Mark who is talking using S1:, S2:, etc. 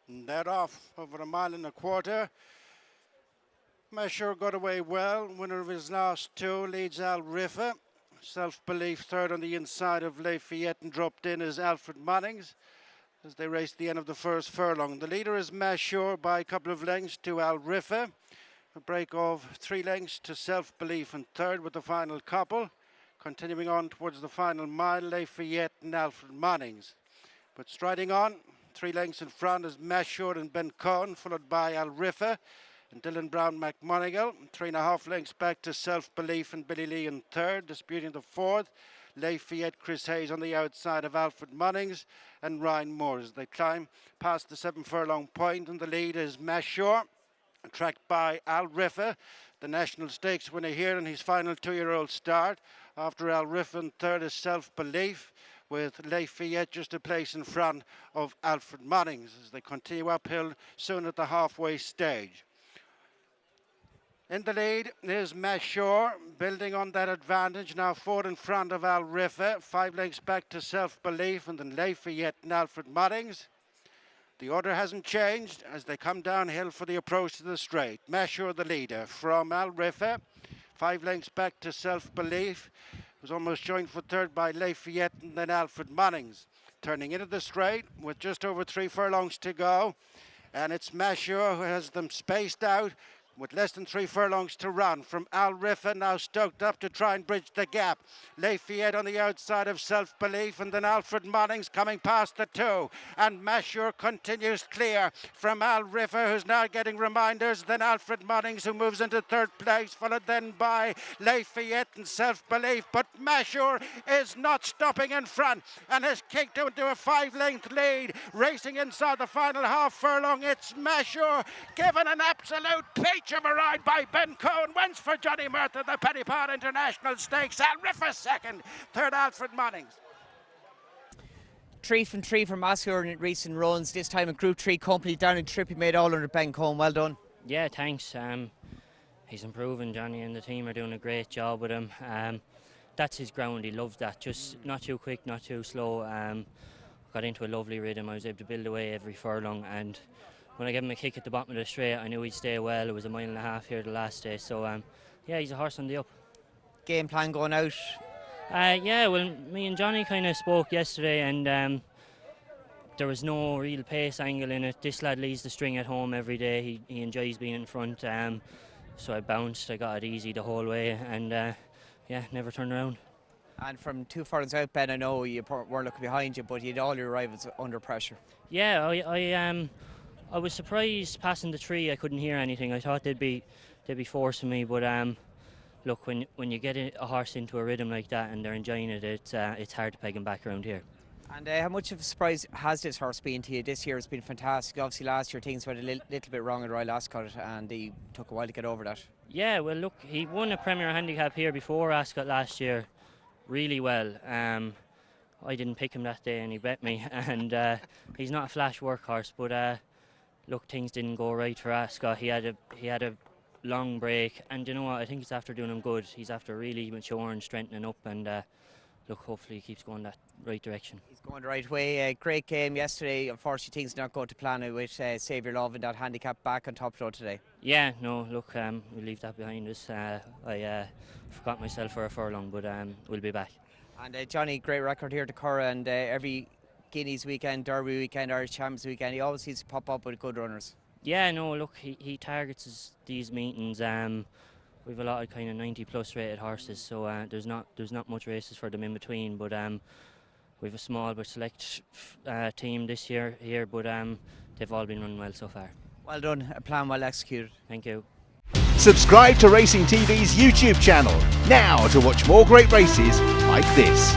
S1: And they're off over 1.25 miles. Mashhoor got away well. Winner of his last two leads Riffa. Self-belief third on the inside of Lafayette and dropped in as Alfred Munnings as they race the end of the first furlong. The leader is Mashhoor by a couple of lengths to Riffa. A break of 3 lengths to Self-belief in third with the final couple. Continuing on towards the final mile, Lafayette and Alfred Munnings. But striding on, 3 lengths in front is Mashhoor and Ben Coen, followed by Riffa and Dylan Brown McMonigal. 3.5 lengths back to Self-belief and Billy Lee in third, disputing the fourth. Lafayette, Chris Hayes on the outside of Alfred Munnings and Ryan Moore as they climb past the 7 furlong point, and the lead is Mashhoor, tracked by Riffa, the National Stakes winner here in his final 2-year-old start. After Riffa in third is Self-belief, with Lafayette just a place in front of Alfred Munnings as they continue uphill soon at the halfway stage. In the lead is Mashhoor, building on that advantage, now 4 in front of Riffa, 5 lengths back to Self-belief, and then Lafayette and Alfred Munnings. The order hasn't changed as they come downhill for the approach to the straight. Mashhoor the leader from Riffa, 5 lengths back to Self-belief. Was almost joined for third by Lafayette and then Alfred Munnings. Turning into the straight with just over 3 furlongs to go. And it's Mashhoor who has them spaced out with less than 3 furlongs to run. From Riffa now stoked up to try and bridge the gap. Lafayette on the outside of Self-belief, and then Alfred Munnings coming past the 2. And Mashhoor continues clear from Riffa, who's now getting reminders. Then Alfred Munnings, who moves into third place, followed then by Lafayette and Self-belief. But Mashhoor is not stopping in front and has kicked into a 5-length lead. Racing inside the final half furlong, it's Mashhoor, given an absolute peach of a ride by Ben Coen. Wins for Johnny Murtagh, the Paddy Power International Stakes. Riffa second, third Alfred Munnings.
S2: 3 from 3 for Mashhoor in recent runs. This time a Group 3 company down in Trippy made all under Ben Coen. Well done.
S3: Yeah, thanks. He's improving. Johnny and the team are doing a great job with him. That's his ground. He loves that. Just not too quick, not too slow. Got into a lovely rhythm. I was able to build away every furlong, and when I gave him a kick at the bottom of the straight, I knew he'd stay well. It was 1.5 miles here the last day, so yeah, he's a horse on the up.
S2: Game plan going out?
S3: Yeah, well, me and Johnny kind of spoke yesterday, and there was no real pace angle in it. This lad leads the string at home every day. He enjoys being in front, so I bounced. I got it easy the whole way, and yeah, never turned around.
S2: And from 2 furlongs out, Ben, I know you weren't looking behind you, but you had all your rivals under pressure.
S3: Yeah, I was surprised passing the 3. I couldn't hear anything. I thought they'd be forcing me, but look, when you get a horse into a rhythm like that and they're enjoying it, it's hard to peg him back around here.
S2: And how much of a surprise has this horse been to you? This year has been fantastic. Obviously last year things went a little bit wrong at Royal Ascot, and he took a while to get over that.
S3: Yeah, well look, he won a Premier Handicap here before Ascot last year really well. I didn't pick him that day and he bet me, and he's not a flash workhorse, but look, things didn't go right for Ascot. He had a long break, and you know what, I think it's after doing him good. He's after really maturing, strengthening up, and look, hopefully he keeps going that right direction.
S2: He's going the right way. Great game yesterday. Unfortunately things not going to plan with Save Your Love and that handicap back on top road today.
S3: Yeah, no, look, we'll leave that behind us. I forgot myself for a furlong, but we'll be back.
S2: And Johnny, great record here to Curragh, and every Guineas weekend, Derby weekend, Irish Champions weekend, he always seems to pop up with good runners.
S3: Yeah, no, look, he targets these meetings. We've a lot of kind of 90+ rated horses, so there's not much races for them in between. But we've a small but select team this year here, but they've all been running well so far.
S2: Well done, a plan well executed.
S3: Thank you.
S4: Subscribe to Racing TV's YouTube channel now to watch more great races like this.